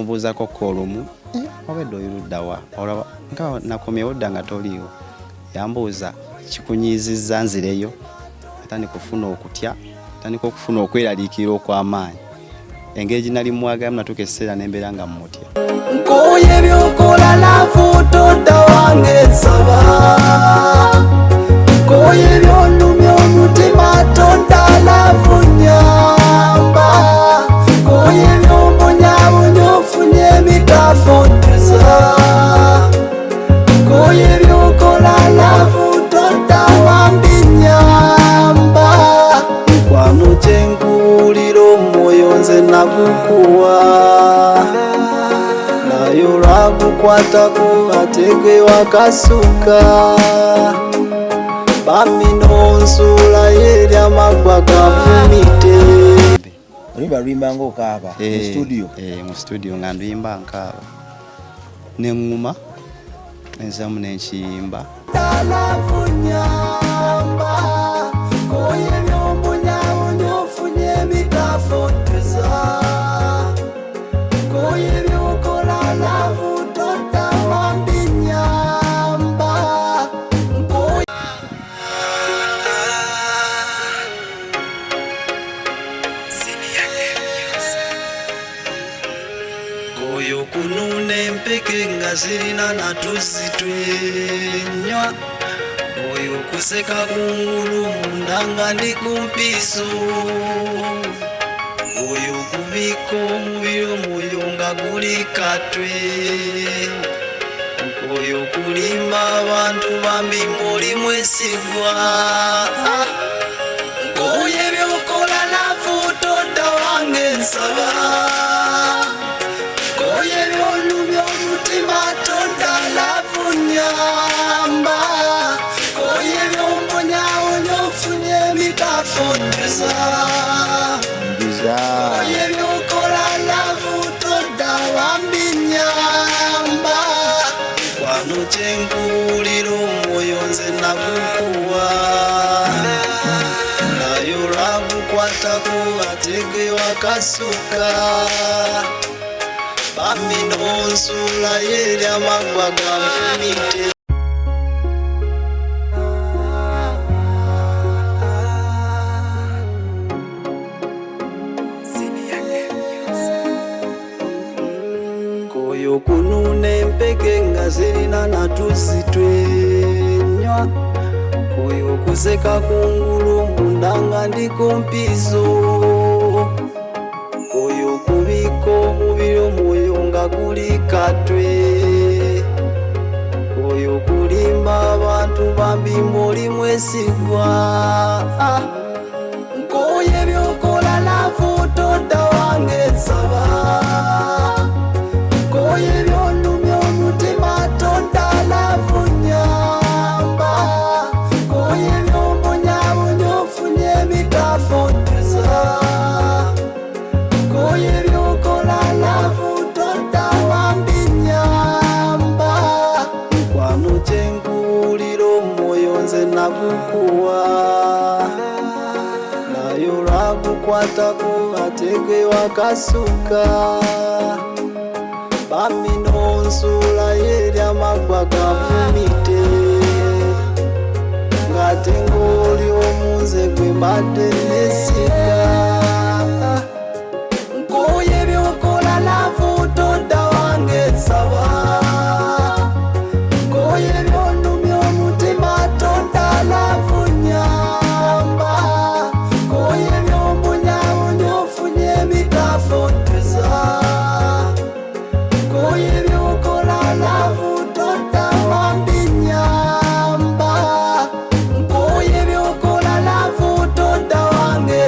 Mbuuzako kolumu obedde oyiruddawa olaba nga nakomyewo dda nga toliiwo. Yambuuza kikunyiizizza nzireyo, atandika okufuna okutya, atandika okufuna okweraliikirira okw'amaanyi. Engeri gye nali mwagalamu natuuka ekiseera ne mbeera nga mmutya. Nkooye by'okola laavu todda wange nsaba, nkooye by'onnumya omutima todda laavu nnyamba, nkooye by'ombonyaabonya ofunye emikafoteza, nkooye by'okola laavu todda wambi nnyamba, mukwano kye nkubuulira omwoyo nze nagukuwa, naye olwagukwatako ate gwe wakasuka, bambi n'onsuulayo eri amaggwa ganfumite. Oluyimba luyimba ng'okaaba mu studio? Mu studio nga nduyimba nkaaba. Ne ŋŋuma nenzaamu ne nkiyimba. Laavu nnyamba, nkooye by'ombonyaabonya ofunye emikafoteza, nkooye by'okola laavu todda wambi nnyamba, nkooye nkooye okunuuna empeke nga zirina natuzi twenywa, nkooye okuseka kungulu munda nga ndi ku mpiso, nkooye okubika omubiri omwoyo nga guli katwe, nkooye okulimba abantu bambi ng'oli mwesigwa, nkooye by'okola laavu todda wange nsaba, nkooye by'onnumya omutima todda laavu nnyamba, nkooye by'ombonyaabonya ofunye emikafoteza, nkooye by'okola laavu todda wambi nnyamba, mukwano kye nkubuulira omwoyo nze nagukuwa, naye olwagukwatako ate gwe wakasuka, bambi n'onsuulayo eri amaggwa ganfumite. Nkooye okunuuna empeke nga zirina natuzi twenywa, nkooye okuseka kungulu munda nga ndi ku mpiso, nkooye okubika omubiri omwoyo nga guli katwe, nkooye okulimba abantu bambi ng'oli mwesigwa, nkooye by'okola laavu todda wange nsaba, nkooye by'onnumya omutima todda laavu nnyamba, nkooye by'ombonyaabonya ofunye emikafoteza, nkooye by'okola laavu todda wambi nnyamba, mukwano kye nkubuulira omwoyo nze nagukuwa, naye olwagukwatako ate gwe wakasuka, bambi n'onsuulayo eri amaggwa ganfumite, ng'ate ng'oli omu nze gwe mbadde neesiga, nkooye by'okola laavu todda wange nsaba, nkooye by'onnumya omutima todda laavu nnyamba, nkooye by'ombonyaabonya ofunye emikafoteza, nkooye by'okola laavu todda wambi nnyamba, nkooye by'okola laavu todda wange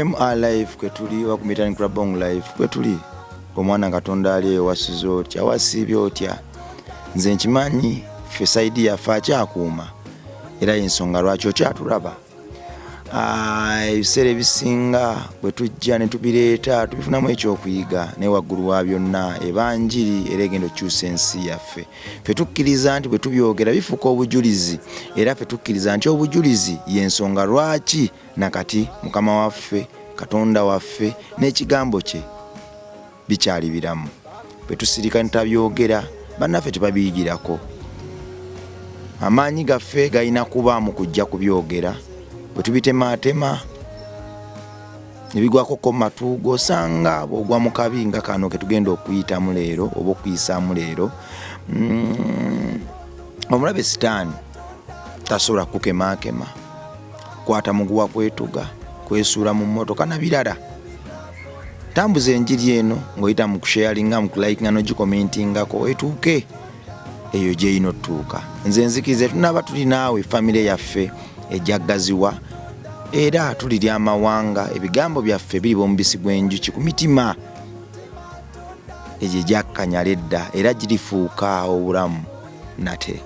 MR live kwetuli wa kumitani Club live kwetuli omwana Katonda ali ewasizo otya wasibye otya nze nkimanyi ffe side yaffe akyakuuma era ensonga lwaki okyatulaba ebiseera ebisinga bwe tujja ne tubireeta tubifunamu ekyokuyiga naye waggulu wa byonna ebanjiri era egenda okyusa ensi yaffe ffe tukkiriza nti bwe tubyogera bifuuka obujulizi era ffe tukkiriza nti obujulizi y'ensonga lwaki nakati mukama waffe Katonda waffe n'ekigambo kye bikyali biramu bwe tusirika ne tabyogera bannaffe tebabiyigirako amaanyi gaffe galina kuba mu kujja kubyogera bwe tubitematema nebigwako ko matu gosanga bwogwa mu kabi nga kano ke tugenda okuyitamu leero oba okuyisaamu leero omulabe sitaani tasobola kukemakema kwata muguwa kwetuga kwesuula mu mmotoka na birala tambuza enjiri eno ng'oyita mu kusharinga mu kulikinga n'ogikomentingako etuuke eyo gyeyina otuuka nze nzikirize tunaba tuli naawe famire yaffe ejjaggaziwa era tulirya amawanga ebigambo byaffe biri omubisi gw'enjuki ku mitima egyo gyakkanyala edda era girifuuka obulamu nate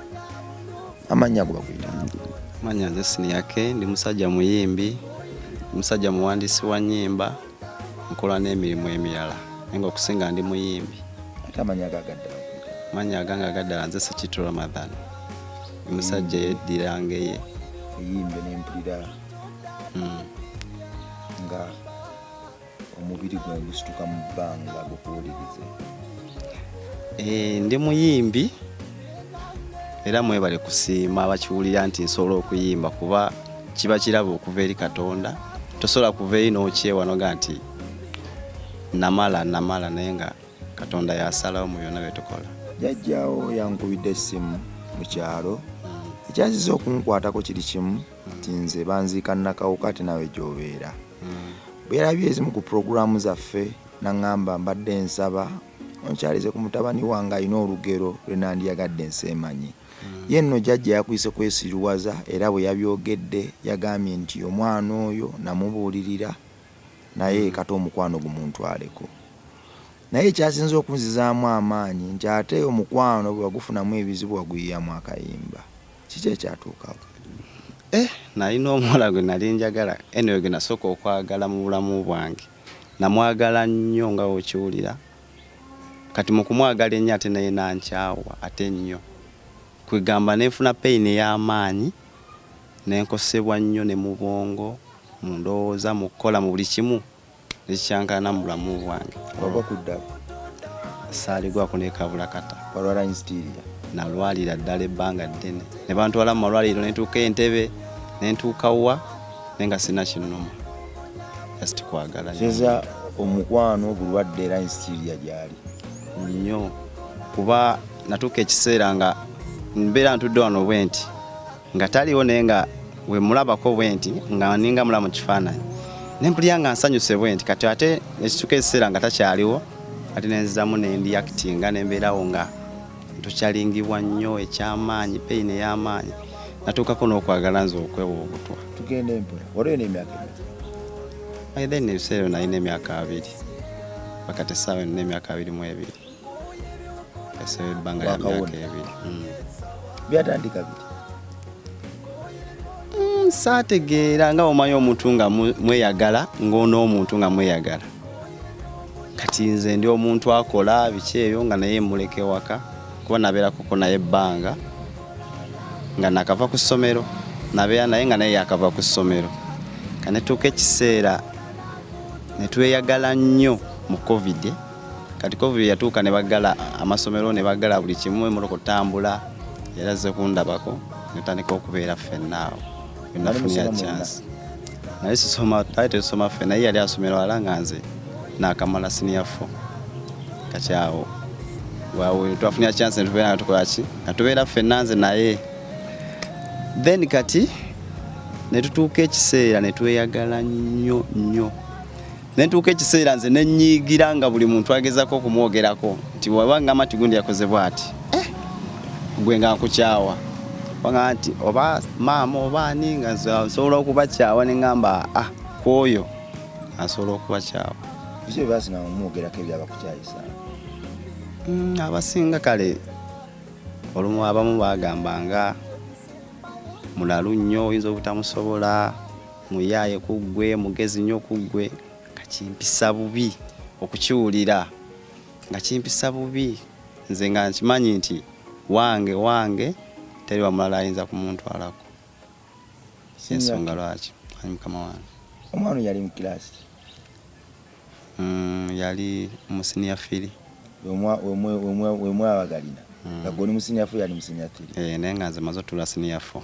amanya go baguyita manya nze Siniyake ndi musajja muyimbi musajja muwandiisi wa nnyimba nkola n'emirimu emirala nga okusinga ndi muyimbi ate amanya gagaddala manya aganga gaddala nze Sekitto Ramadhan musajja yeddirangeye eyimbe n'empulira nga omubiri gwe gusituka mu bbanga gukuwulirize ndi muyimbi era mwebale kusiima abakiwulira nti nsobola okuyimba kuba kiba kiraba okuva eri Katonda tosobola kuva eri n'okyewa noga nti namala naye nga Katonda yasalawo mu byonna byetukola jajjaawo yankubidde essimu mu kyalo ekyaziza okunkwatako kiri kimu nti nze banziika nakawuka ate nawe gy'obeera bwe yarabye ezimu ku puroguramu zaffe naŋŋamba mbadde nsaba onkyalize ku mutabani wange alina olugero lwe nandiyagadde nseemanyi ye nno jjajja yakwise kwesiruwaza era bwe yabyogedde yagambye nti omwana oyo namubuulirira naye kati omukwano gumuntwaleko naye ekyasinza okunzizaamu amaanyi nti ate omukwano bwe wagufunamu ebizibu waguyiyamu akayimba kiki ekyatuukawo nalina omuwala gwe nali njagala eno gwe nasooka okwagala mu bulamu bwange namwagala nnyo nga okiwulira kati mu kumwagala ennyo ate naye nankyawa ate nnyo kwegamba nenfuna pain ey'amaanyi nenkosebwa nnyo ne mu bwongo mu ndowooza mu kukola mu buli kimu nekikyankana mu bulamu bwange oba kuddako saaligwako nekabula kata walwala instiria nalwalira ddala ebbanga ddene ne bantwala mu malwaliro nentuuka Entebbe nentuuka wa nenga sina kinnuma just kwagala seza omukwano bulwadde era instiria gyali nnyo kuba natuuka ekiseera nga mbeera ntudde wano bwenti nga taliwo naye nga we mulabako bwenti nga ninga mulamu kifaananyi nempulira nga nsanyuse bwenti kati ate ekituuka ekiseera nga takyaliwo ate nenzizamu nendi actinga nembeerawo nga tukyalingibwa nnyo ekyamaanyi pain ey'amaanyi natuukako n'okwagala nze okwewa obutwa tugenda empola waliyo n'emyaka then ebiseera nalina emyaka 2 bakati essaawa nina emyaka 22 eseera ebbanga lya myaka 2 byatandika biti saategeera nga omanyi omuntu nga mweyagala ng'on'omuntu nga mweyagala kati nze ndi omuntu akola biki ebyo nga naye muleke waka kuba nabeerakoko naye ebbanga nga nakava ku ssomero nabeera naye nga naye yakava ku ssomero kanetuuka ekiseera netweyagala nnyo mu covid kati covid yatuuka ne baggala amasomero ne baggala buli kimu emmotoka otambula yarazze kundabako netandika okubeera ffennaawo nafunira chance naye sisoma tesoma ffe naye yali asomero wala nga nze nakamala senior 4 kakyawo wawe twafunira chance netubeera nga tukola ki natubeera ffenna nze naye then kati netutuuka ekiseera netweyagala nnyo nentuuka ekiseera nze nenyiigira nga buli muntu agezako okumwogerako nti wabanga mati gundi yakoze bw'ati gwe nga nkukyawa wanga nti oba maama oba ani nga nsobola okubakyawa ne ngamba kwoyo asobola okubakyawa. Biki byasinga omwogerako ebyabakukyayisa? Abasinga kale olumu abamu bagambanga mulalu nnyo oyinza obutamusobola, muyaaye ku ggwe, mugezi nnyo ku ggwe, nga kimpisa bubi okukiwulira, nga kimpisa bubi. Nze nga nkimanyi nti wange teri wamulala ayinza kumuntwalako. Ensonga lwaki ali mukama wange. Omwana yali mu kirasi? Yali mu senior 3. Wemwabagalina nga gwe oli mu senior 4 yali mu senior 3? Naye nga nze maze otula senior 4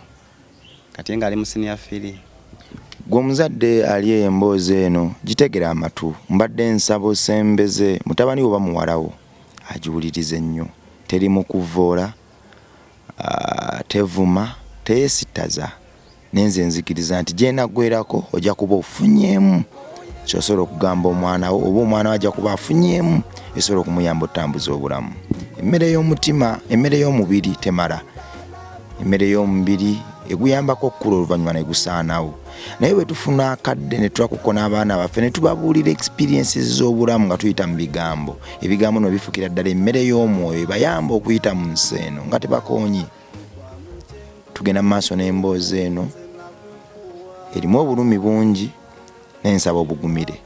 kati nga ali mu senior 3. Gwe omuzadde ali emboozi eno gitegera amatu, mbadde nsaba osembeze mutabani oba muwalawo agiwulirize nnyo. Teri mu kuvoola, tevuma, teyeesittaza. Nenze nzikiriza nti gye naggwerako ojja kuba ofunyeemu ky'osobola okugamba omwana wo, oba omwana wo ajja kuba afunyeemu esobola okumuyamba otambuza obulamu. Emmere y'omutima, emmere y'omubiri temala. Emmere y'omubiri eguyambako okukula oluvannyuma ne gusaanawo. Naye bwe tufuna akadde ne twakukona abaana baffe ne tubabuulira experiences z'obulamu nga tuyita mu bigambo, ebigambo no bifukira ddala emmere y'omwoyo ebayamba okuyita mu nsi eno nga tebakoonyi. Tugenda mu maaso n'emboozi eno erimu obulumi bungi n'ensaba obugumire.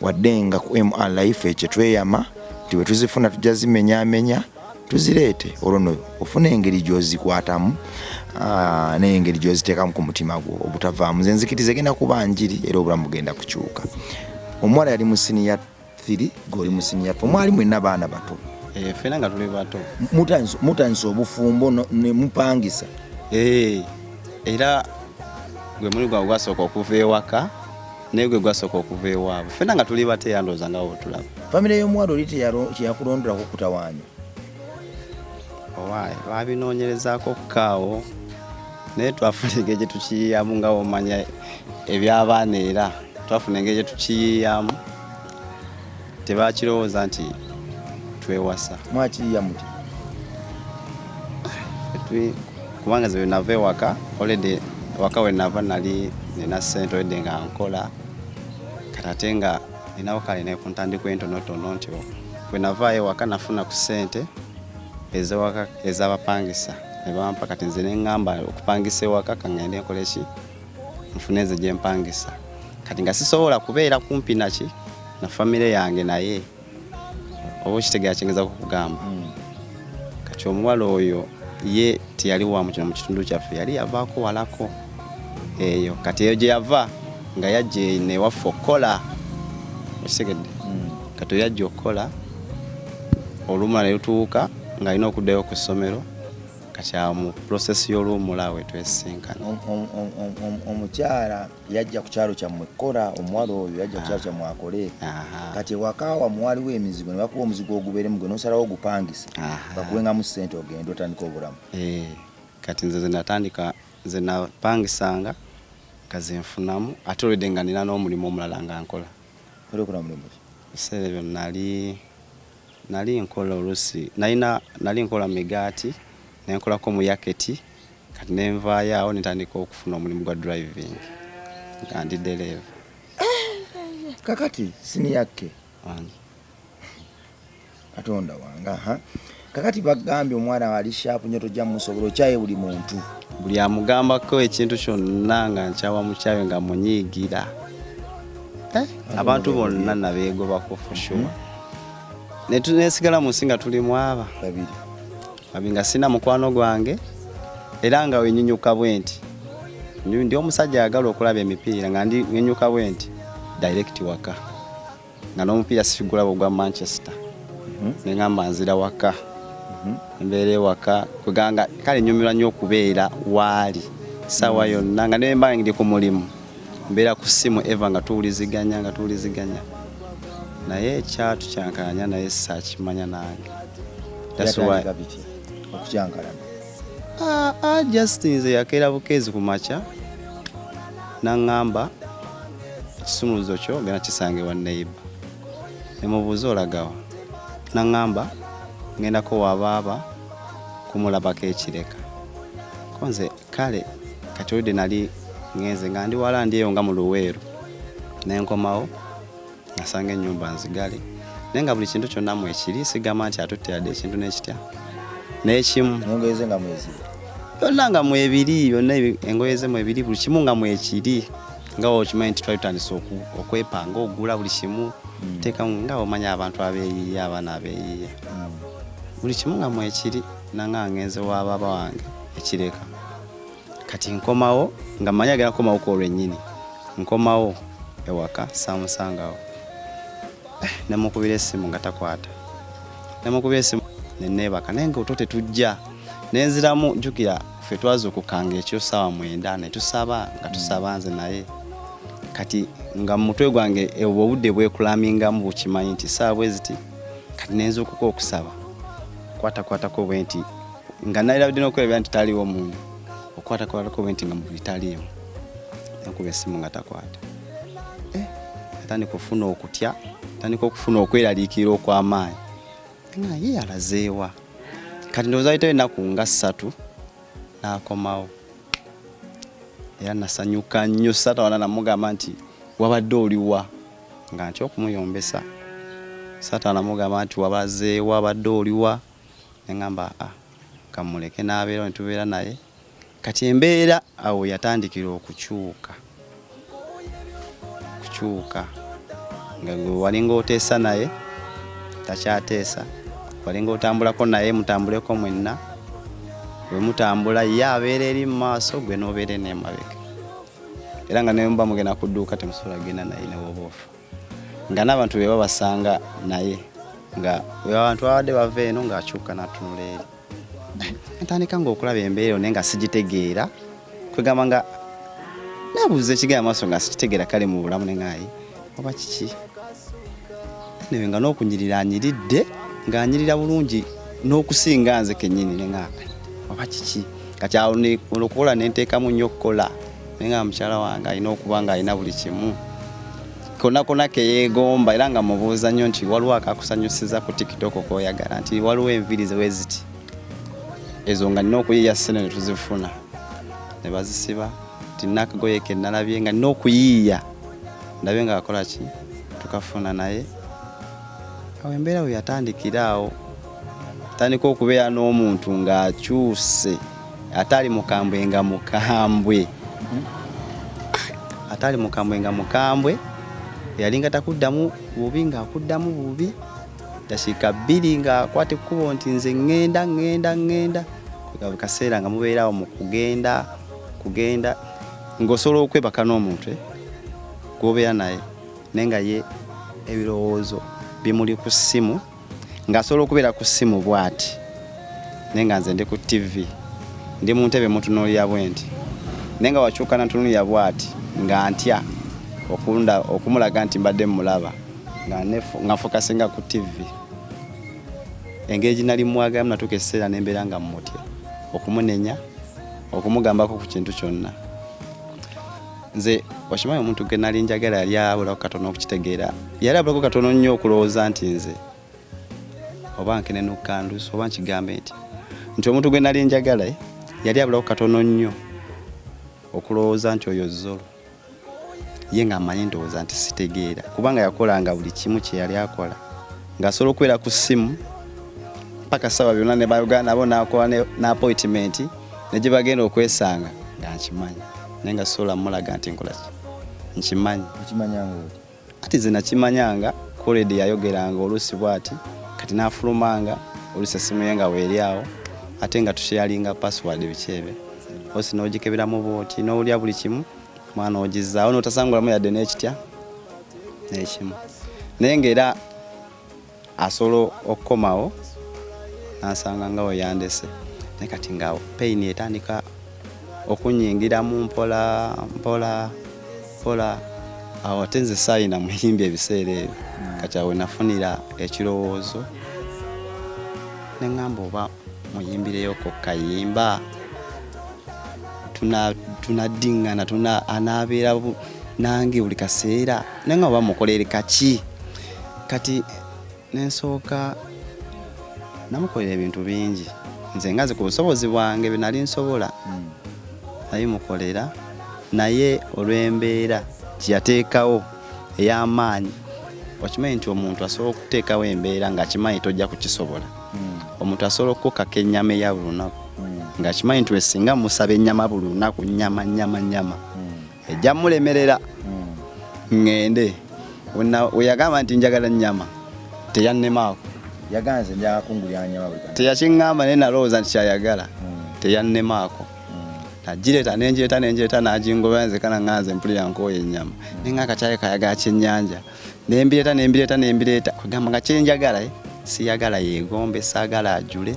Wadde nga ku MR Life ekyo tweyama nti bwe tuzifuna tujja zimenyaamenya tuzireete olwo ofuna engeri gy'ozikwatamu n'engeri gy'oziteekamu ku mutima gwo obutavaamu. Nze nzikiriza egenda kuba njiri era obulamu bugenda kukyuka. Omuwala yali mu senior 3, gwe oli mu senior 4. Mwali mwenna baana bato? Ffenna nga tuli bato. Mutandisa obufumbo ne mupangisa? Era gwe muli gwawe gwasooka okuva ewaka naye gwe gwasooka okuva ewaabwe. Ffenna nga tuli bato era ndowooza nga bwetulaba. Famire y'omuwala oli teyakulondolako kutawaanya? Owaayi babinoonyerezaako kukaawo naye twafuna engeri gye tukiyiyamu nga omanya eby'abaana era twafuna engeri gye tukiyiyamu tebakirowooza nti twewasa. Mwakiyiya muti? Kubanga ze nava ewaka already waka we nava nali nina ssente already nga nkola kati ate nga ninawo kale naye ku ntandiko entonotono nti we nava ewaka nafuna ku ssente ez'abapangisa ne bampa kati nze ne ŋŋamba okupangisa ewaka kaŋŋende nkole ki nfune nze gye mpangisa kati nga sisobola kubeera kumpi naki na famire yange naye oba okitegeera kyengeza kukugamba. Kati omuwala oyo ye tiyali wa mu kitundu kyaffe, yali yavaako walako eyo. Kati eyo gye yava nga yajja newaffe okukola okitegedde. Kati yajja okukola olumula ne lutuuka nga alina okuddayo ku ssomero. Kati awo mu process y'oluwumula we twesinkana. Omukyala yajja ku kyalo kyammwe kola, omuwala oyo yajja ku kyalo kyammwe akole. Kati ewakaawa muwaliwo emizigo ne bakuba omuzigo ogubeeremu gwe n'osalawo ogupangisa bakuwengamu ssente ogenda otandika obulamu. Kati nze ze napangisanga nga ze nfunamu ate olwedde nga nina n'omulimu omulala nga nkola. Oli okola mulimu ki? Ebiseera ebyo nali nkola oluusi nali nkola migaati nenkolako mu yaketi kati nenvaayo awo netandika okufuna omulimu gwa driving nga ndi dereva. Kakati siniyakke Katonda wange. Kakati bagambye omwana wali shaapu nnyo tojja musobola okyaye buli muntu. Buli amugambako ekintu kyonna nga nkyawa mukyawe nga munyiigira. Abantu bonna nabeegobako for sure. Nesigala mu nsi nga tulimu aba babiri nga sina mukwano gwange era nga wennyunyuka bwe nti ndi omusajja ayagala okulaba emipiira nga nnyunyuka bwe nti direct waka nga n'omupiira sikigulaba ogwa Manchester ne ngamba nzira waka embeera ewaka kweganga kale nnyumirwa nnyo okubeera waali ssaawa yonna nga ne mba ndi ku mulimu mbeera ku ssimu eva nga tuwuliziganya naye ekyatu kyankalanya naye saakimanya nange. That's why just nze yakeera bukeezi ku makya naŋŋamba ekisumuluzo kyo genda kisange wa neighbor ne mubuuza olagawa naŋŋamba ngendako wabaaba kumulabako ekireka ko nze kale kati olwedde nali ngenze nga ndi wala ndi eyo nga mu Luweero nenkomawo nasanga ennyumba nzigale naye nga buli kintu kyonna mwekiri sigamba nti atuttiradde ekintu n'ekitya n'ekimu nyongeze nga mwezi byonna nga mwebiri byonna engoye ze mwebiri buli kimu nga mwekiri nga okimanyi nti twali tutandise okwepanga ogula buli kimu teekamu nga omanya abantu abeeyiiya abaana abeeyiiya buli kimu nga mwekiri nanga ngenze wa baba wange ekireka kati nkomawo nga manya agenda kukomawo kwolwennyini nkomawo ewaka saamusangawo nemukubira essimu nga takwata nemukubira essimu neneebaka naye nga oto tetujja nenziramu jjukira ffe twazuukukanga ekyo ssaawa 9 ne tusaba nga tusaba nze naye kati nga mu mutwe gwange obudde bwekulamingamu bukimanyi nti ssaawa bwe ziti kati nenzuukuka okusaba kwatakwatako bwe nti nga nalirabidde n'okwerabira nti taliiwo mundu okwatakwatako bwe nti nga mubiri taliiwo nenkuba essimu nga takwata atandika okufuna okutya atandika okufuna okweraliikirira okw'amaanyi nga ye alazeewa kati ndowooza ayitawo ennaku nga 3 n'akomawo era nasanyuka nnyo satawana namugamba nti wabadde oliwa nga ntya okumuyombesa satawana namugamba nti wabazeewa wabadde oliwa neŋŋamba kamuleke n'abeera netubeera naye kati embeera awo yatandikira okukyuka nga gwe walinga oteesa naye takyateesa walinga otambulako naye mutambuleko mwenna bwe mutambula ye abeera eri mu maaso gwe n'obeera n'emabega era nga naye muba mugenda ku dduuka temusobola genda naye newoboofa nga n'abantu be babasanga naye nga abantu babadde bava eno ng'akyuka n'atunula eri ntandika ng'okulaba embeera naye nga sigitegeera kwegamba nga nabuuza ekigenda maaso nga sikitegeera kale mu bulamu neŋaayi oba kiki newe nga n'okunyirira anyiridde ng'anyirira bulungi n'okusinga nze kennyini neŋaayi oba kiki kati awo okukola nenteekamu nnyo okukola naye nga mukyala wange alina okuba ng'alina buli kimu konna keyeegomba era nga mubuuza nnyo nti waliwo akakusanyusiza ku TikTok koyagala nti waliwo enviiri ze weziti ezo nga nina okuyiiya ssene ne tuzifuna ne bazisiba tina akagoye ke nalabye nga nina okuyiiya ndabe nga akola ki tukafuna naye awo embeera we yatandikira awo tandika okubeera n'omuntu ng'akyuse atali mukambwe nga mukambwe atali mukambwe nga mukambwe yalinga takuddamu bubi ng'akuddamu bubi dakiika 2 ng'akwata ekkubo nti nze ŋŋenda kaseera nga mubeerawo mu kugenda ng'osobola okwebaka n'omuntu gw'obeera naye naye nga ye ebirowoozo bimuli ku ssimu ng'asobola okubeera ku ssimu bw'ati naye nga nze ndi ku TV ndi mu ntebe mutunuulira bwe nti naye nga wakyuka natunuulira bw'ati nga ntya okumulaga nti mbadde mulaba nga fokasinga ku TV engeri ginali mwagamu natuuka ekiseera n'embeera nga mmutya okumunenya okumugambako ku kintu kyonna nze wakimanyi omuntu ge nali njagala yali abulako katono okukitegeera yali abulako katono nnyo okulowooza nti nze oba nkenenukandusi oba nkigambe nti omuntu gwe nali njagala yali abulako katono nnyo okulowooza nti oyo Zolo ye nga amanyi ndowooza nti sitegeera kubanga yakolanga buli kimu kye yali akola ng'asobola okubeera ku ssimu paka ssaawa byonna ne bayogana nabo n'akola n'appointment ne gye bagenda okwesanga nga nkimanyi naye nga sola mulaga nti nkola ki nkimanyi ati ze nakimanyanga koledi yayogeranga oluusi bw'ati kati n'afulumanga oluusi essimu ye nga weeri awo ate nga tusharinga password bikyebe osi n'ogikeberamu bw'oti n'owulya buli kimu mwana ogizaawo n'otasangulamu yadde n'ekitya n'ekimu naye ng'era asobola okukomawo n'asanga nga we yandese naye kati nga pain etandika okunyingiramu mpola awo ate nze saayina muyimbi ebiseera ebyo kati awo nafunira ekirowoozo ne ŋŋamba oba muyimbireyoko kayimba tunaddiŋŋana anaabeera nange buli kaseera naye nga oba mukolere kaki kati nensooka namukolera ebintu bingi nze ngazi ku busobozi bwange bwe nali nsobola nabimukolera naye olw'embeera gyeyateekawo ey'amaanyi okimanyi nti omuntu asobola okuteekawo embeera ng'akimanyi tojja kukisobola. Omuntu asobola okukokako ennyama eya buli lunaku ng'akimanyi nti wesinga musaba ennyama buli lunaku nyama ejja mulemerera ŋŋende we yagamba nti njagala nnyama teyannemaako yaganze njakungulya nyama buli kati teyakiŋŋamba naye nalowooza nti kyayagala teyannemaako nagireeta nengireeta n'agingoba nze kana ŋŋanze mpulira nkooye ennyama naye nga akatyaye kayagala kyennyanja nembireeta kwegamba nga kyenjagala siyagala yeegombe saagala ajule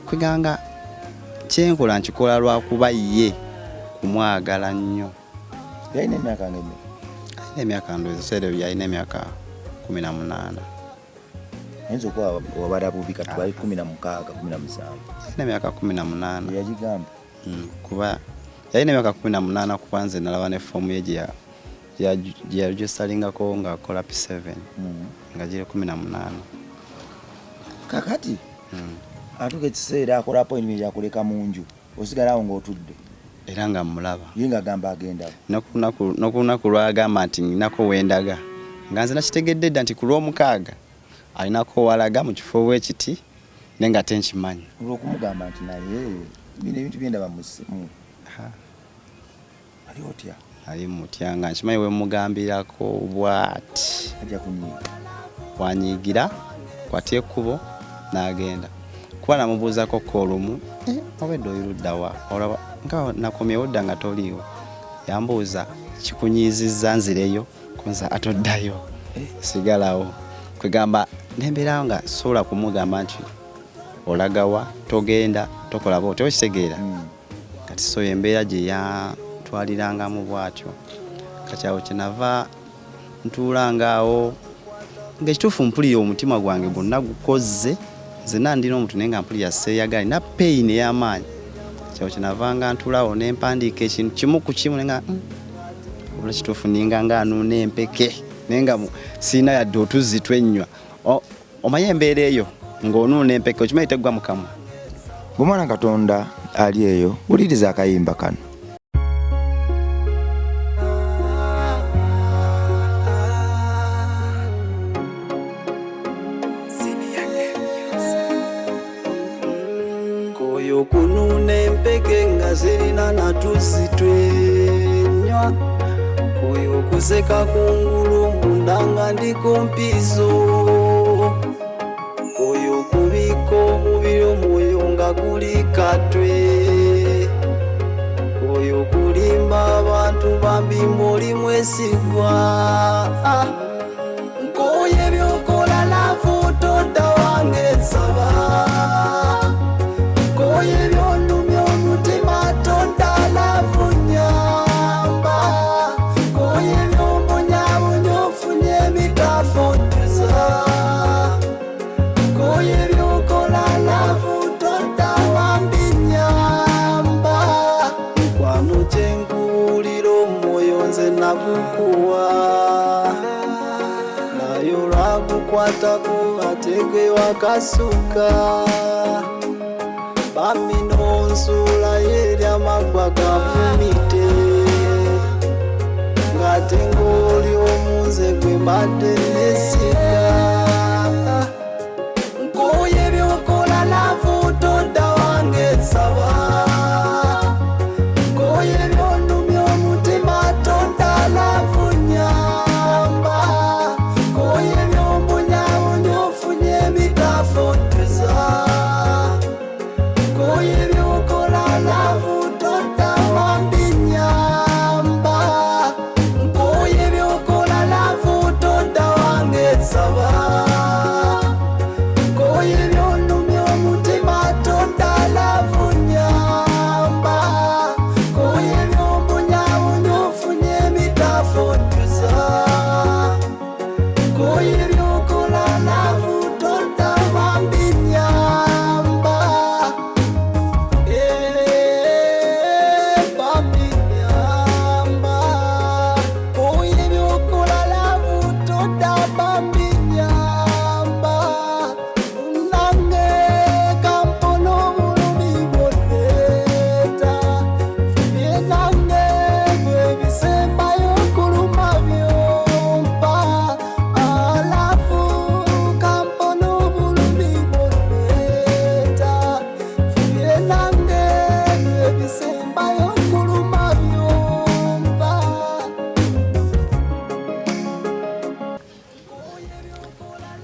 kweganga kyenkola nkikola lwakuba ye kumwagala nnyo. yalina emyaka ng'emeka? Alina emyaka ndowooza ebiseera ebyo yalina emyaka 18. ayinza okuba wabala bubi kati bali 16 17. Yalina emyaka 18. yagigamba kuba yalina emyaka 18 kuba nze nalaba ne foomu ye gye yaregistaringako ng'akola P7 nga giri 18. kakati atuuka ekiseera akola appointment yakuleka mu nju osigalawo ng'otudde era nga mmulaba ye ng'agamba agendawo n'okulunaku lwagamba nti nninako wendaga nga nze nakitegedde dda nti ku lw'omukaaga alinako walaga mu kifo bwekiti naye nga tenkimanyi olw'okumugamba nti naye bino ebintu byendaba musimu ali otya ali mutya nga nkimanyi wemugambirako bwati ajja kunyiiga wanyiigira kwatya ekkubo n'agenda kuba namubuuzako koolumu obedde oyiruddawa olaba nga nakomyewo dda nga toliiwo yambuuza kikunyiizizza nzireyo kunza atoddayo sigalawo kwegamba nembeerawo nga sobola kumugamba nti olagawa togenda tokola bwotyo okitegeera kati so embeera gye yatwalirangamu bwatyo kakyawo kyenava ntuulangaawo ng'ekituufu mpulira omutima gwange gwonna gukozze nze nandina omuntu naye nga mpulira seeyagala na peyini ey'amaanyi kyawo kyenavanga ntuulawo nempandiika ekintu kimu ku kimu nenga obula kituufu ninga ngaanuuna empeke naye nga siina yadde otuzzi twenywa omanye embeera eyo ng'onuuna empeke okimanyi teggwa mu kamwa. bw'omwana Katonda ali eyo wuliriza akayimba kano. koyo kunuuna empeke nga zirina natuzi twenywa koyo kuseka kungulu munda nga ndiko mpiso koyo kubika omubiri omwoyo nga guli katwe koyo kulimba abantu bambi muli mwesigwa nkoye ebyokola laafu todda wange nsaba nkoye byonnumya omutima todda laafu nyamba nkoye by'ombonyabonya ofunye ebitafotuza nkoye ebyokola laafu todda wambi nyamba mukwano kyenkuwulira omwoyo nze nagukuwa naye olwagukwatako ate gwe wakasuka bambi n'onsuula yeri amagwa gavumite ng'ate ng'oli omunze gwe mbadde nesiga nkoye ebyokola laafu todda wange nsaba nkoye byonnumya omutima todda laafu nyamba nkoye by'ombonyabonya ofunye ebitafotuza nkoye ebyokola laafu todda wambi nyamba nkoye ebyokola laafu todda wange nsaba nkoye byonnumya omutima todda laafu nyamba nkoye by'ombonyabonya ofunye ebitafotuza nkoye ebyokola laafu todda wambi nyamba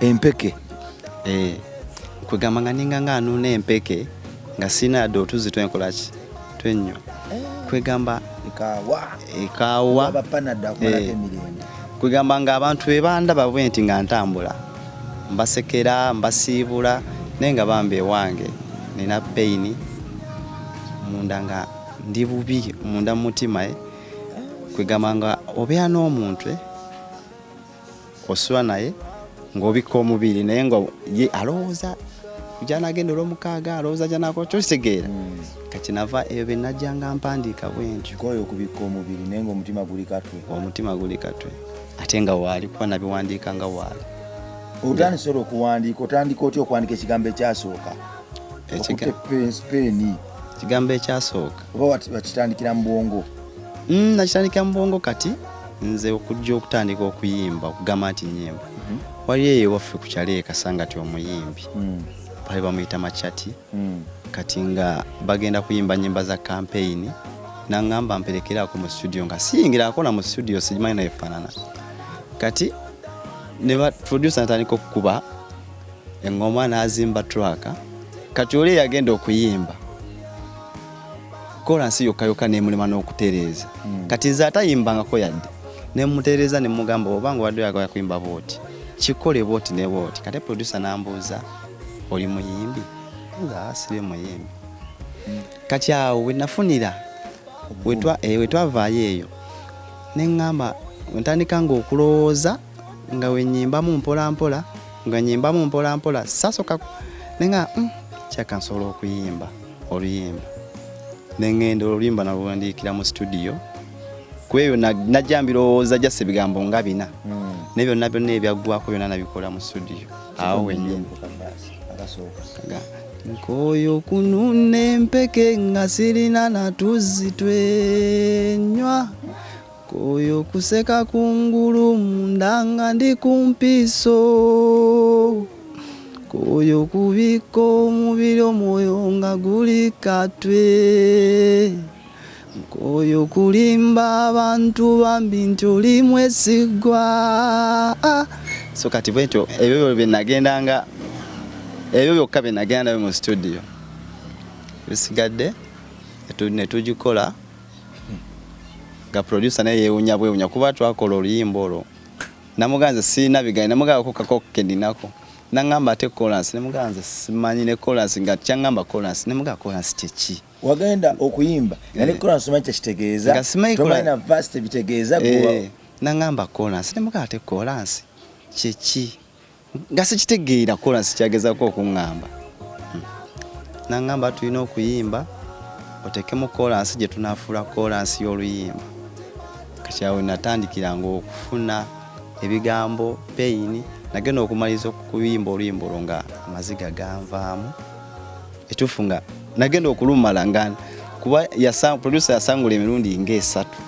empeke kwegamba nga ninga nganuuna empeke nga sina ddo otuzi twenkolaki twenywa kwegamba ekaawa kwegamba nga abantu bebandaba bwenti nga ntambula mbasekera mbasiibula naye nga bambi ewange nina pain munda nga ndi bubi munda mutima kwegamba nga obeera n'omuntu osula naye ng'obika omubiri naye nga ye alowooza janagenda olw'omukaaga alowooza janako kyokitegeera kakinava ebyo byenajjanga mpandiika bwentyo koyo okubika omubiri naye nga omutima guli katwe ate nga waali kuba nabiwandiika nga waali otandisoola okuwandiika otandika otya okuwandiika ekigambo ekyasooka peni ekigambo ekyasooka oba bakitandikira mu bwongo nakitandikira mu bwongo kati nze okujja okutandika okuyimba okugamba nti nyimba wali eyo waffe ku kyalo ekasanga ti omuyimbi bali bamuyita Machati kati nga bagenda kuyimba nyimba za campaign nangamba mperekerako mu studio nga siyingirako na mu studio simanyi nayefaanana kati ne ba producer natandika okukuba engoma n'azimba track kati oli yagenda okuyimba chorus yokka nemulema n'okutereeza kati nze atayimbangako yadde nemutereeza nemugamba obanga wadde oyagala kuyimba booti kikole booti ne booti kati producer nambuuza oli muyimbi nga asire muyimbi kati awo wenafunira wetwavaayo eyo neŋŋamba ntandika nga okulowooza nga wenyimbamu mpolampola nga nyimbamu mpolampola sasoka nenga kyaka nsobola okuyimba oluyimba neŋŋenda oluyimba naluwandiikira mu studio kweyo najja mbirowooza jase bigambo nga bina nebyo nabyo nebyaggwako byonna nabikola mu studio awo wenyini nkoyo kununa empeke nga sirina natuzi twenywa koyo kuseka kungulu munda nga ndi kumpiso koyo kubika omubiri omwoyo nga guli katwe koyo kulimba abantu bambi nti oli mwesigwa so kati bwentyo ebyo byenagendanga ebyo byokka byenagenda mu studio bisigadde netugikola nga producer naye yewunya bwewunya kuba twakola oluyimba olwo namuganze sirina bigani namugaako kakoke ndinako nangamba ate chorus nemuganze simanyi ne chorus nga kyangamba chorus nemuga chorus kyeki wagenda okuyimba ne chorus manyi kitegeeza tomaina verse bitegeeza nangamba chorus nemuga ate chorus kyeki nga sikitegeera chorus kyagezako okuŋŋamba nangamba tulina okuyimba otekemu chorus gye tunafuula chorus y'oluyimba kakyawe natandikiranga okufuna ebigambo pain nagenda okumaliza okuyimba oluyimba olwo nga amaziga ganvaamu ekituufu nga nagenda okulumala nga kuba producer yasangula emirundi ng'esatu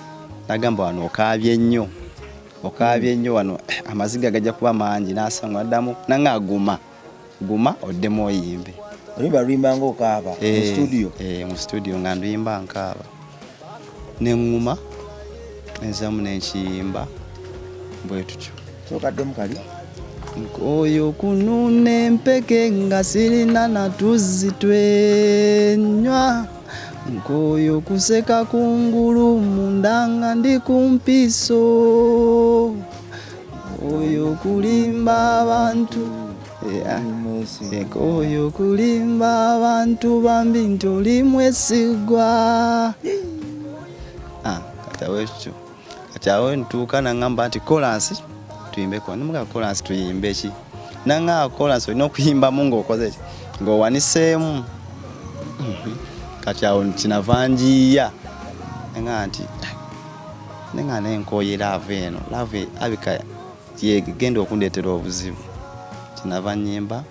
nagamba wano okaabye nnyo wano amaziga gajja kuba mangi nasangula addamu nanga guma oddemu oyimbe oluyimba ng'okaaba mu studio nga nduyimba nkaaba neŋŋuma nenzamu nenkiyimba bwe tutyo sokaddemu kali nkoyo kununa empeke nga sirina natuzi twenywa nkoyo kuseka kungulu munda nga ndi kumpiso nkoyo kulimba abantu nkoyo kulimba abantu bambi nti oli mwesigwa katawekyo kati awo ntuuka naŋŋamba nti chorus tuyimbeko nemuga chorus tuyimbe ki nanga chorus olina okuyimbamu ng'okoze ng'owaniseemu kati awo kinava njiya nenga nti nenga nenkoye lave abika yegenda okundeetera obuzibu kinava nyimba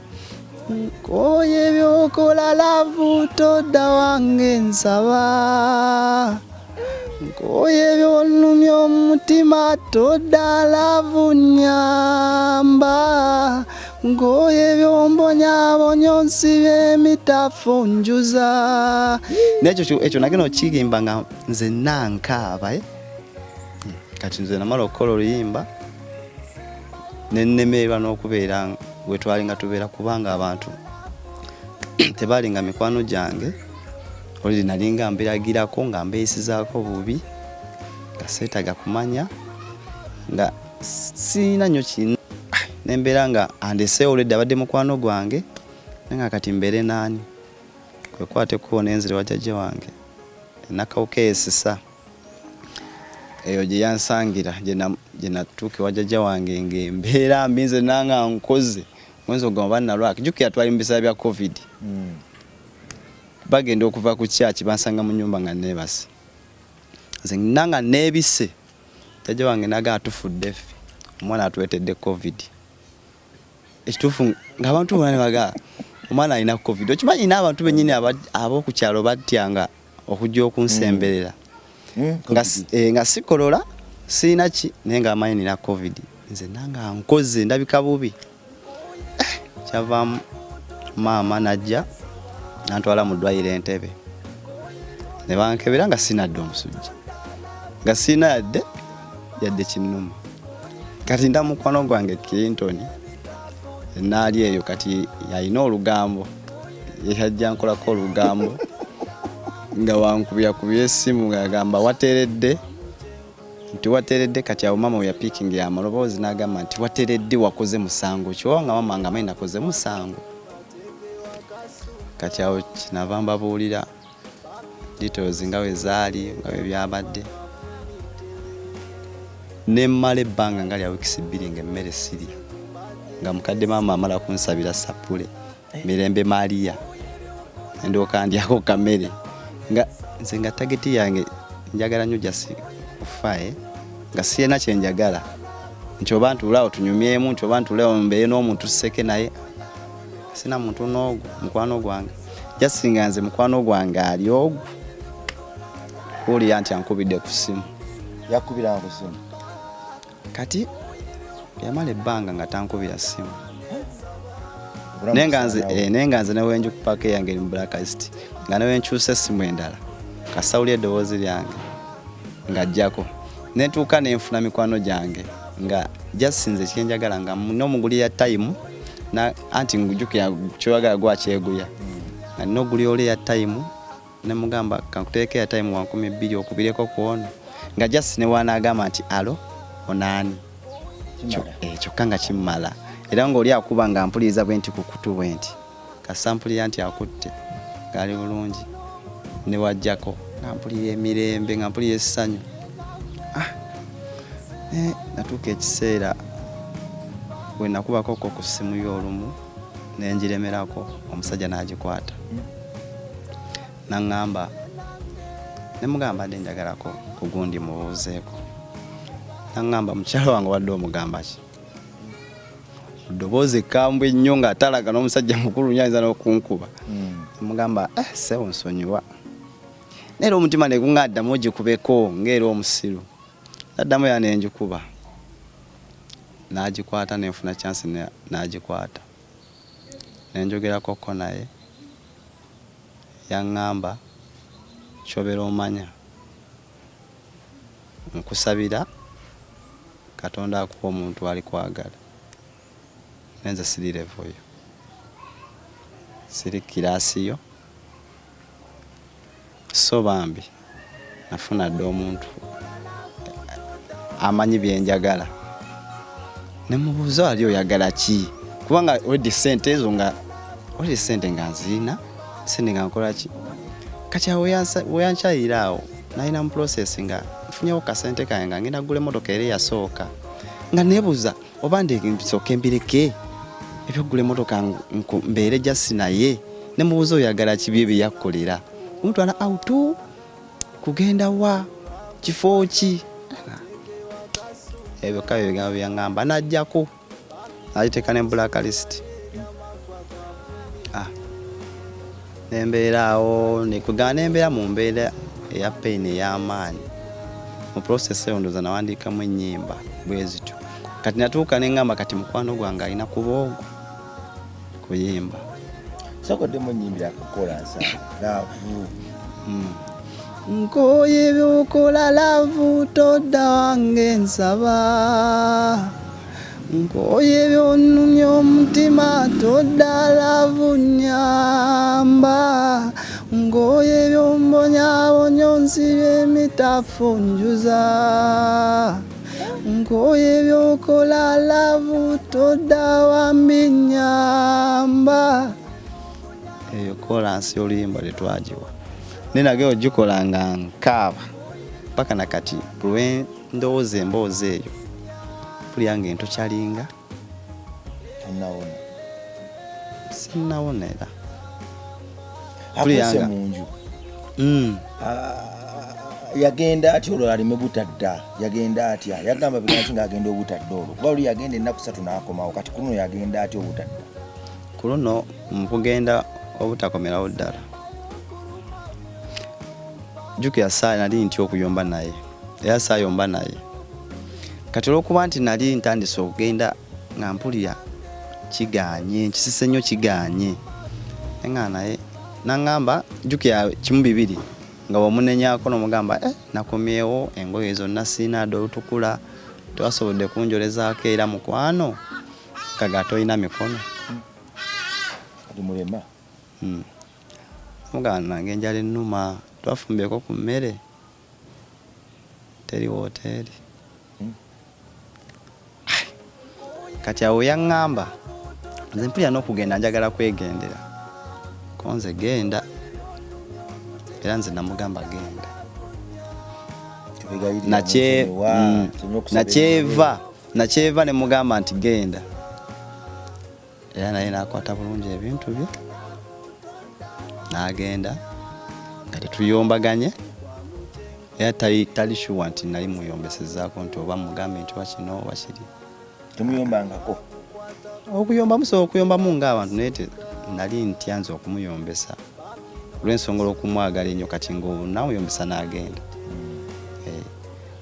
nkoye byokola lavu todda wange nsaba nkoye byonnumya omutima todda lavu nyamba nkoye byombonyabonya onsibye emitafu njuza nekyo nagenda okiyimba nga nze nankaaba kati nze namala okukola oluyimba nennemererwa n'okubeera bwe twalinga tubeera kubanga abantu tebalinga mikwano gyange oli nalinga mbiragirako nga mbeesizaako bubi nga seetaga kumanya nga siina nnyo kino nembeera nga andeseewo olwedde abadde mukwano gwange nga kati mbeere naani kwekwate kuwona enzire wa jjajja wange enakawuka esisa eyo gye yansangira gye natuuka ewa jjajja wange ng'embeera mbi nze nanga nkoze mwezi ogamba bannalwaka jjukira twali mu biseera bya covid bagenda okuva ku kyaki bansanga mu nnyumba nga neebase nze nanga neebise jjajja wange naga tufudde ffe omwana atuwetedde covid ekituufu ng'abantu bonna ne bagaa omwana alina covid okimanyi n'abantu bennyini ab'oku kyalo batyanga okujja okunsemberera nga sikolola siina ki naye ng'amanyi nina covid nze nanga nkoze ndabika bubi kyavaamu maama najja nantwala mu ddwaliro Entebbe ne bankebera nga sinadde omusujja nga siina yadde kinnuma kati nda mukwano gwange Clinton naali eyo kati yalina olugambo yajja nkolako olugambo nga wankubya essimu ng'agamba wateredde nti wateredde kati awo mama yapiikingira amaloboozi n'agamba nti wateredde wakoze musango kyo nga mama nga manyi nakoze musango kati awo kinava mbabuulira details nga we zaali nga bwe byabadde nemmala ebbanga nga lya wiikisi 2 ng'emmere sirya nga mukadde maama amala kunsabira sapule Mirembe Maria ndooka ndyako kamere nga nze nga tageti yange njagala nnyo jasi kufaye nga siena kye njagala nti oba ntuulaawo tunyumyemu nti oba ntuulaawo mbeere n'omuntu tuseke naye sina muntu n'ogwo mukwano gwange jasi nga nze mukwano gwange ali ogwo kuwulira nti ankubidde ku ssimu yakubira ku ssimu kati yamala ebbanga nga tankubira ssimu nenga nze newenju kupaka yange mu Blacklist nga newenkyusa essimu endala kasawulya eddoboozi lyange nga ajjako netuuka nenfuna mikwano gyange nga jasinze kyenjagala nga nomugulira time na anti ngujukira kyoyagala gwakyeguya nga nogulira ole ya time nemugamba kankuteekera time wa 12 okubireko kuona nga just ne wanaagamba nti alo onaani kyokka nga kimmala era ng'oli akuba nga mpuliriza bwenti ku kutu bwenti kasampulira nti akutte gaali bulungi ne wajjako nga mpulira emirembe nga mpulira essanyu natuuka ekiseera bwe nakubako ku ssimu y'olumu nengiremerako omusajja n'agikwata naŋŋamba nemugamba dde njagalako ku gundi mubuuzeeko naŋŋamba mukyalo wange wadde omugamba ki ddoboozi ekkambwe ennyo ng'atalaga n'omusajja mukulu nyayinza n'okunkuba mugamba seewo nsonyiwa naye omutima ne guŋŋaddamu ogikubeko ng'era omusiru naddamu ya nenjikuba n'agikwata nenfuna chance n'agikwata nenjogerakoko naye yaŋŋamba kyobera omanya nkusabira Katonda akuwa omuntu ali kwagala nenze siri level yo siri kirasi yo so bambi nafuna dde omuntu amanyi byenjagala nemubuuza ali oyagala ki kubanga wedi sente ezo nga oli sente nga nzina sente nga nkola ki kati awo weyankyayiraawo nalina mu process nga nfunyewo kasente kange nga ngenda gula emmotoka era yasooka nga nebuuza oba ndisooka embireke ebyokugula emmotoka mbeere jasi naye nemubuuza oyagala ki bye byeyakkolera omutwala auto kugenda wa kifo ki ebyo kayo bigambo byaŋŋamba najjako nagiteeka ne Blacklist nembeera awo nekugana nembeera mu mbeera eya pain ey'amaanyi mu process eyo ndoza nawandiikamu ennyimba bwe zityo kati natuuka neŋŋamba kati mukwano gwange alina kuba ogwo kuyimba sokoddemu nnyimbira kukolansa laavu nkoye by'okola laavu todda wange nsaba ngoye byonnumya omutima toddalavu nyamba ngoye byombonyabonya onsibye emitafunjuza ngoye byokola lavu toddawambi nyamba eyo kolansi oluyimba letwagiwa nenage ogikola nga nkaaba paka nakati lwe ndowooza emboozi eyo pulyange ntokyalinga sinnawonera akuse munju yagenda atya olwo alime butadda yagenda atya yagamba bigansi ng'agenda obutadda olwo kuba oli yagenda ennaku 3 n'akomawo kati kuno yagenda atya obutadda ku luno mukugenda obutakomerawo ddala jjukira saa nali ntya okuyomba naye era saayomba naye kati olw'okuba nti nali ntandise okugenda nga mpulira kiganye nkisise nnyo kiganye nga naye naŋŋamba jjukira kimu bibiri nga bw'omunenyaako n'omugamba nakomyewo engoye zonna siinaadde olutukula tewasobodde kunjolezaako era mukwano kaga tolina mikono kati mulema mugamba nange enjala ennuma twafumbyeko ku mmere teri woteeri kati awo yaŋŋamba nze mpulira n'okugenda njagala kwegendera ko nze genda era nze namugamba genda nakyeva ne mugamba nti genda era naye nakwata bulungi ebintu bye n'agenda nga tetuyombaganye era tali shuwa nti nali muyombesezaako nti oba mugambe nti wakino oba kiri temuyombangako okuyomba musobola okuyombamu ng'abantu naye nali ntya nze okumuyombesa olw'ensonga olw'okumwagala ennyo kati ng'obu namuyombesa n'agenda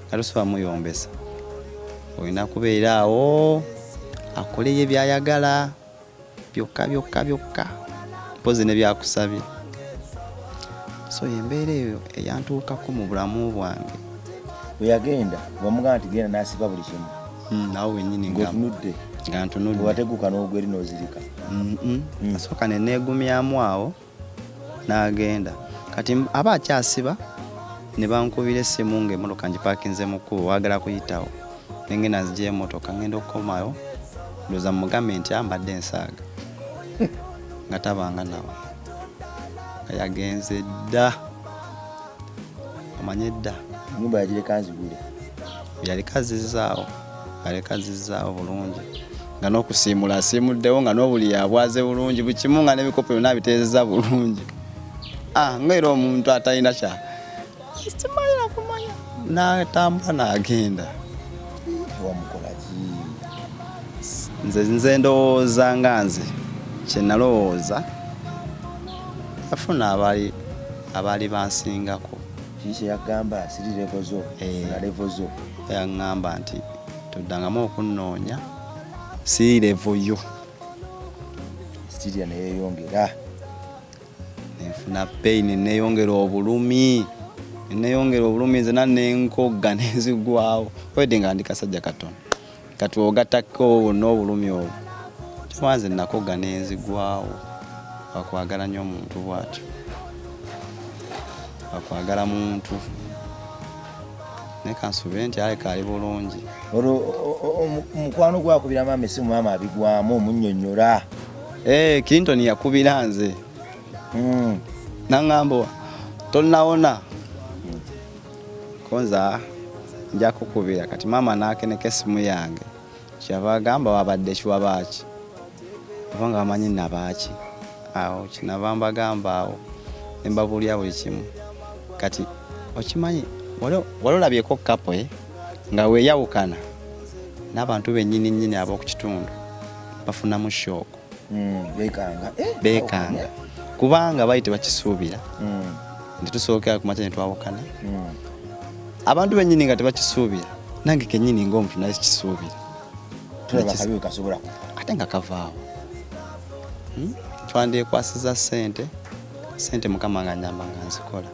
katusobola muyombesa olina kubeera awo akoleyo byayagala byokka mpozi ne byakusabye so yembeera eyo eyantuukako mu bulamu bwange bwe yagenda bwamugamba nti genda n'asiba buli kimu nawe wennyini ng'otunudde nga ntunudde wateguka n'ogweri n'ozirika nasooka ne neegumyamu awo n'agenda kati aba akyasiba ne bankubira essimu ng'emmotoka ngipaakinze mu kkubo waagala kuyitawo nengenda nzigya emmotoka ngenda okukomayo ndowooza mugambe nti mbadde ensaaga nga tabanga nawe nga yagenze dda omanye dda ennyumba yagireka nzigule yaleka zizzaawo bulungi nga n'okusiimula asiimuddewo nga n'obuli yabwaze bulungi bukimu nga n'ebikopo byonna biteezeza bulungi ngaera omuntu atalina kya simanyi kumanya n'atambula n'agenda nze ndowooza nga nze kye nalowooza afuna abaali bansingako kiki yagamba siri levo zo na levo zo yaŋŋamba nti toddangamu okunnoonya si levo yo sitiria neyeyongera nenfuna pain neyongera obulumi nze nannenkogga nenzigwawo wedde nga ndi kasajja katono kati ogattako bonna obulumi obwo kimanze nakogga nenzigwawo akwagala nnyo omuntu bwatyo akwagala muntu nekansube nti aleka ali bulungi olwo mukwano gwakubira maama essimu maama abigwamu omunnyonnyola Clinton yakubira nze naŋŋamba tonnawona konza nja kukubira kati maama n'akeneka essimu yange kyava agamba wabadde kiwabaaki kubanga bamanyi nabaaki awo kinava mbagamba awo ne mbabuulira buli kimu kati okimanyi wali olabyeko kapo nga weeyawukana n'abantu bennyini ab'oku kitundu bafunamu shooko beekanga kubanga baali tebakisuubira netusookera ku makya ne twawukana abantu bennyini nga tebakisuubira nange kennyini ng'omuntu naye kisuubira ate nga kavaawo twandeekwasiza sente mukama nga nyamba nga nzikola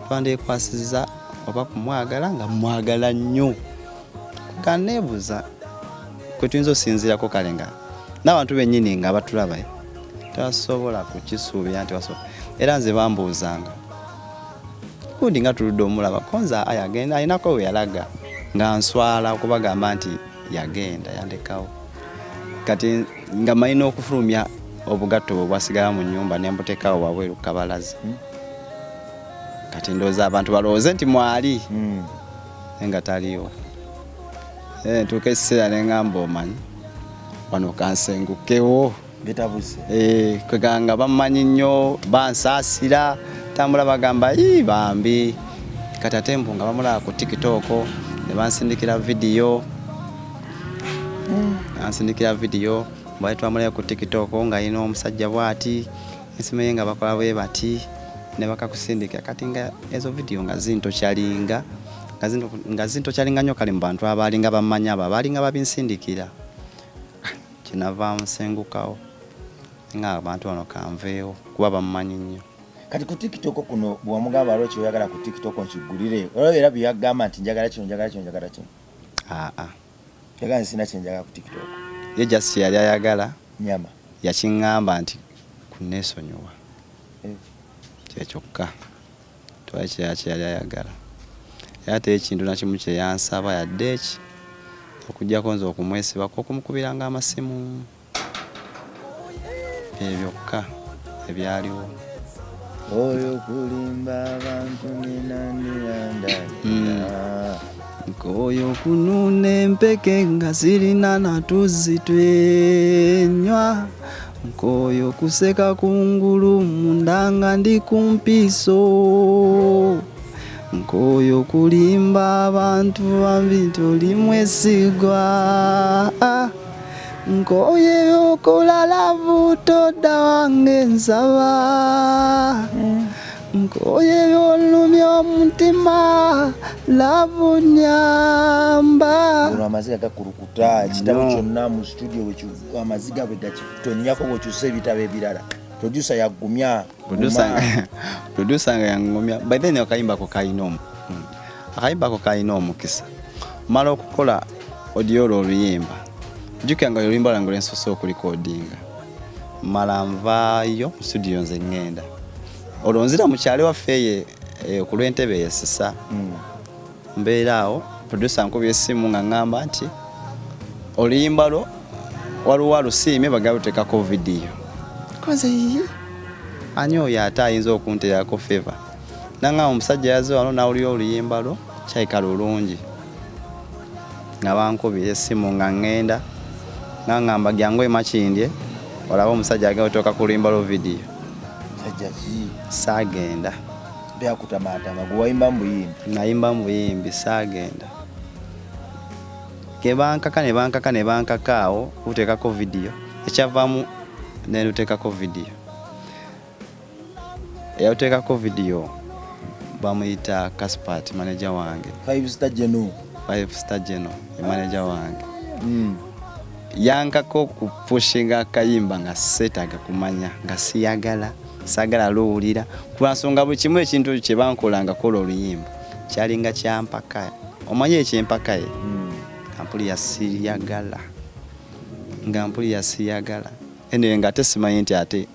twandeekwasiza oba kumwagala nga mwagala nnyo nga neebuuza kwe tuyinza osinziirako kale nga n'abantu bennyini nga batulaba tebasobola kukisuubira nti basobola era nze bambuuzanga gundi nga tuludde omulaba konza ayagenda alinako we yalaga nga nswala okubagamba nti yagenda yandekawo kati nga malina okufulumya obugatto bwe bwasigala mu nnyumba ne mbuteekawo wabweru kabalazi kati ndowooza abantu balowooze nti mwali nga taliwo ntuuka ekiseera ne ngamba omanyi wano kansengukewo betabuze kweganga bamanyi nnyo bansaasira tambula bagamba bambi kati ate mbu nga bamulaba ku TikTok ne bansindikira vidiyo bali twamulaba ku TikTok nga alina omusajja bwati ensimu ye nga bakola bwe bati ne bakakusindika kati nga ezo vidiyo nga zintokyalinga nnyo kale mu bantu abalinga bamanya abo abalinga babinsindikira kinava nsengukawo nga abantu bano kanveewo kuba bamumanyi nnyo kati ku TikTok kuno bwamugamba lwaki oyagala ku TikTok nkigulire era byagamba nti njagala kino yagala nsina kyenjagala ku TikTok ye just yali ayagala nyama yakiŋŋamba nti kuneesonyiwa kyekyokka twali kyeyali ayagala era te ekintu nakimu kyeyansaba yadde eki okujjako nze okumwesibako okumukubiranga amasimu ebyokka ebyaliwo oyo kulimba abantu ninandirandalira nkoyo kununa empeke nga zirina natuzi twenywa nkoyo kuseka kungulu munda nga ndi kumpiso nkoyo kulimba abantu bambi toli mwesigwa nkoyo okulala buto dda wange nsaba nkoyo olumya omutima labunyamba amaziga gakulukuta ekitabo kyonna mu studio amaziga bwe gakitonnyako bwekyusa ebitabo ebirala producer yagumya producer nga yangumya by then akayimbako kalina omukisa mala okukola audio oluyimba jjukira nga oluyimba lwange lwensoose okulikodinga mala nvaayo mu studio nze ŋŋenda olwo nzira mu kyalo waffe ku lw'entebe yesisa mbeera awo producer nkubye essimu nga ŋŋamba nti oluyimba lwo waliwo alusiimye bagala luteekako vidiyo koze ani oyo ate ayinza okunteerako favor nanga omusajja yaze wano nawulira oluyimba lwo kyayika lulungi nga bankubira essimu nga ŋŋenda nga ŋŋamba gyangu emakindye olaba omusajja agenda oteeka ku luyimba lwo vidiyo saagenda byakutamatama gwe wayimba mu buyimbi nayimba mu buyimbi saagenda ke bankaka awo uteekako vidiyo ekyavaamu neluteekako vidiyo eyawuteekako vidiyo bamuyita Kaspat manager wange 5-star General manager wange yankako kupushinga akayimba nga seetaaga kumanya nga saagala luwulira kubasonga buli kimu ekintu kye bankolanga kola oluyimba kyalinga kyampaka omanyi ekyempaka ye nga mpulira siyagala ene nga tesimanyi nti ate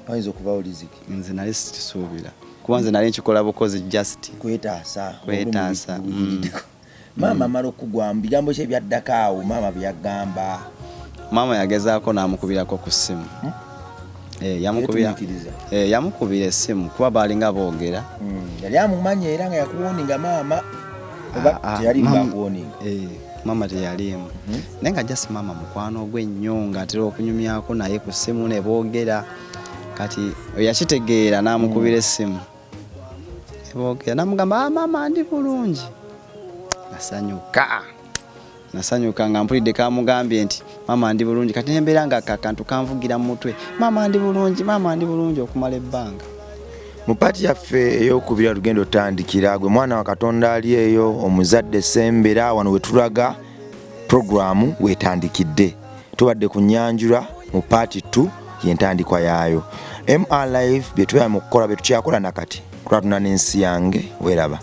ayinza okuvaawo riziki nze nali sikisuubira kuba nze nali nkikola bukozi just kwetaasa maama amala okugwamu bigambo ki ebyaddako awo maama byagamba maama yagezaako n'amukubirako ku ssimu yamukubira essimu kuba baalinga boogera yali amumanya era nga yakuwoninga maama oba teyalimba akuwoninga maama teyalimu naye nga just maama mukwano gw'ennyo ng'atera okunyumyako naye ku ssimu ne boogera kati yakitegeera n'amukubira essimu boogera n'amugamba maama ndi bulungi nasanyuka nga mpulidde kamugambye nti maama ndi bulungi kati nembeera nga akantu kanvugira mu mutwe maama ndi bulungi okumala ebbanga mu paati yaffe ey'okubira lugendo otandikira gwe mwana wa Katonda ali eyo omuzadde sembera wano wetulaga programu wetandikidde tubadde ku Nyanjula mu paati 2 y'entandikwa yaayo MR Live bye tubeera mu kukola bye tukyakola nakati kulatuna n'ensi yange weraba